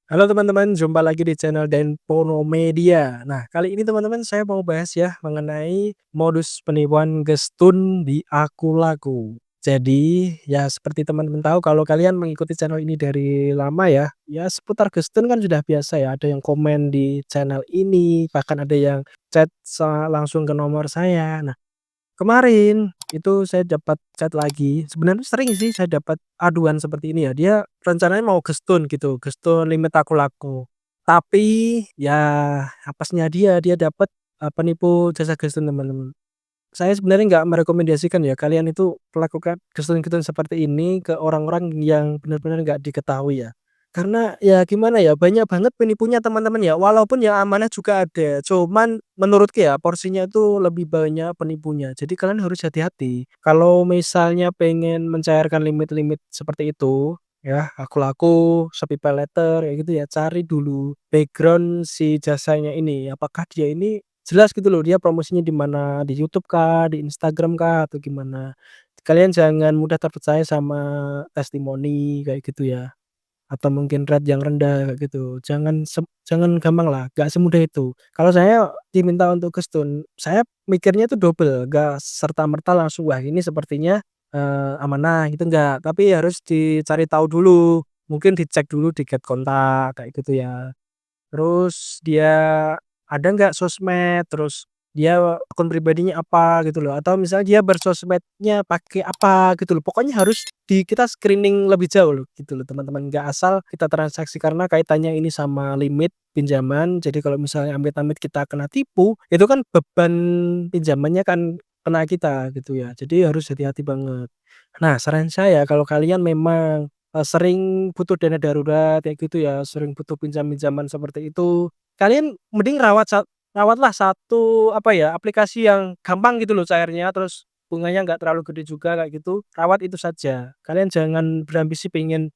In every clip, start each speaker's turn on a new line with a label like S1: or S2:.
S1: Halo teman-teman, jumpa lagi di channel Denpono Media. Nah, kali ini teman-teman saya mau bahas ya mengenai modus penipuan Gestun di Akulaku. Jadi, ya seperti teman-teman tahu kalau kalian mengikuti channel ini dari lama ya seputar Gestun kan sudah biasa ya, ada yang komen di channel ini, bahkan ada yang chat langsung ke nomor saya. Nah, kemarin itu saya dapat chat lagi, sebenarnya sering sih saya dapat aduan seperti ini ya, dia rencananya mau Gestun gitu, Gestun limit aku laku. Tapi ya apesnya dia dapat, penipu jasa Gestun teman-teman. Saya sebenarnya nggak merekomendasikan ya kalian itu melakukan Gestun-Gestun seperti ini ke orang-orang yang benar-benar nggak diketahui ya. Karena ya gimana ya, banyak banget penipunya teman-teman ya, walaupun yang amanah juga ada, cuman menurutku ya porsinya itu lebih banyak penipunya. Jadi kalian harus hati-hati. Kalau misalnya pengen mencairkan limit-limit seperti itu, ya aku-laku, Shopee PayLater kayak gitu ya, cari dulu background si jasanya ini, apakah dia ini jelas gitu loh, dia promosinya di mana, di YouTube kah, di Instagram kah, atau gimana. Kalian jangan mudah terpercaya sama testimoni kayak gitu ya, atau mungkin rate yang rendah kayak gitu. Jangan gampang lah, nggak semudah itu. Kalau saya diminta untuk Gestun, saya mikirnya itu double, nggak serta-merta langsung, "Wah ini sepertinya, amanah," gitu enggak. Tapi harus dicari tahu dulu, mungkin dicek dulu di get kontak kayak gitu ya. Terus dia ada nggak sosmed, terus dia akun pribadinya apa gitu loh, atau misalnya dia bersosmednya pakai apa gitu loh. Pokoknya harus kita screening lebih jauh loh gitu loh teman-teman, nggak asal kita transaksi karena kaitannya ini sama limit pinjaman. Jadi kalau misalnya amit-amit kita kena tipu, itu kan beban pinjamannya kan kena kita gitu ya. Jadi harus hati-hati banget. Nah, saran saya kalau kalian memang sering butuh dana darurat kayak gitu ya, sering butuh pinjam-pinjaman seperti itu, kalian mending rawatlah satu, apa ya, aplikasi yang gampang gitu loh cairnya, terus bunganya nggak terlalu gede juga kayak gitu, rawat itu saja. Kalian jangan berambisi pengen,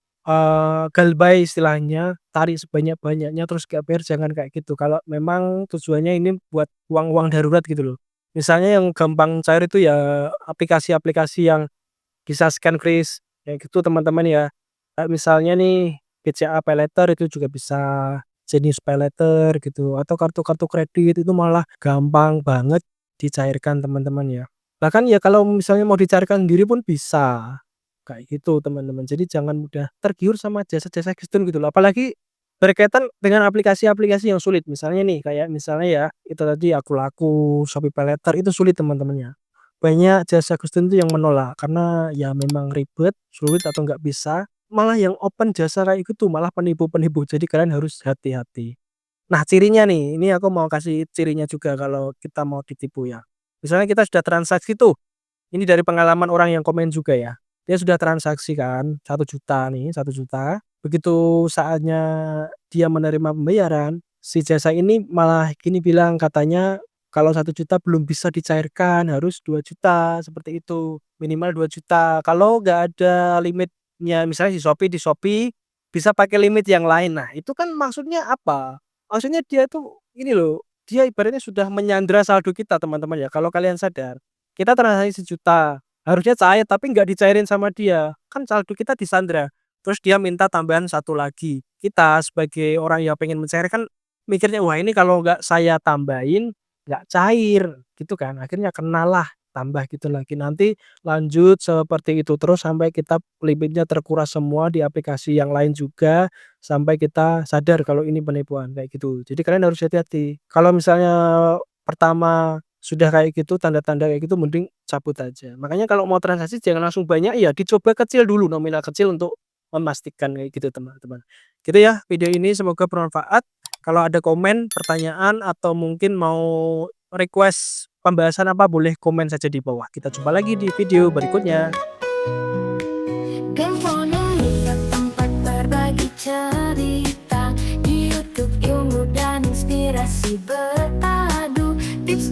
S1: galbay istilahnya, tarik sebanyak-banyaknya terus nggak bayar, jangan kayak gitu. Kalau memang tujuannya ini buat uang-uang darurat gitu loh. Misalnya yang gampang cair itu ya aplikasi-aplikasi yang bisa scan kris, kayak gitu teman-teman ya. Kayak misalnya nih, BCA PayLater itu juga bisa, Jenius PayLater gitu, atau kartu-kartu kredit itu malah gampang banget dicairkan teman-teman ya. Bahkan ya kalau misalnya mau dicairkan sendiri pun bisa, kayak gitu teman-teman. Jadi jangan mudah tergiur sama jasa-jasa Gestun gitu loh, apalagi berkaitan dengan aplikasi-aplikasi yang sulit. Misalnya nih, kayak misalnya ya, itu tadi Aku-laku, Shopee PayLater itu sulit teman-teman ya. Banyak jasa Kristen itu yang menolak karena ya memang ribet, sulit atau nggak bisa, malah yang open jasa kayak gitu malah penipu-penipu, jadi kalian harus hati-hati. Nah cirinya nih, ini aku mau kasih cirinya juga kalau kita mau ditipu ya. Misalnya kita sudah transaksi tuh, ini dari pengalaman orang yang komen juga ya, dia sudah transaksi kan 1 juta nih, 1 juta, begitu saatnya dia menerima pembayaran, si jasa ini malah gini bilang katanya kalau 1 juta belum bisa dicairkan, harus 2 juta, seperti itu. Minimal 2 juta. Kalau nggak ada limitnya, misalnya di Shopee bisa pakai limit yang lain. Nah, itu kan maksudnya apa? Maksudnya dia tuh ini loh, dia ibaratnya sudah menyandra saldo kita teman-teman ya, kalau kalian sadar. Kita transaksi 1 juta, harusnya cair tapi nggak dicairin sama dia, kan saldo kita disandra. Terus dia minta tambahan satu lagi. Kita sebagai orang yang pengen mencairkan mikirnya, "Wah ini kalau nggak saya tambahin nggak cair," gitu kan, akhirnya kenalah, tambah gitu lagi, nanti lanjut seperti itu terus sampai kita limitnya terkuras semua di aplikasi yang lain juga, sampai kita sadar kalau ini penipuan, kayak gitu. Jadi kalian harus hati-hati. Kalau misalnya pertama sudah kayak gitu, tanda-tanda kayak gitu mending cabut aja. Makanya kalau mau transaksi jangan langsung banyak ya, dicoba kecil dulu, nominal kecil untuk memastikan kayak gitu teman-teman. Gitu ya video ini, semoga bermanfaat. Kalau ada komen, pertanyaan, atau mungkin mau request pembahasan apa, boleh komen saja di bawah. Kita jumpa lagi di video berikutnya.
S2: Temponomia, tempat berbagi cerita di YouTube, ilmu dan inspirasi berpadu. Tips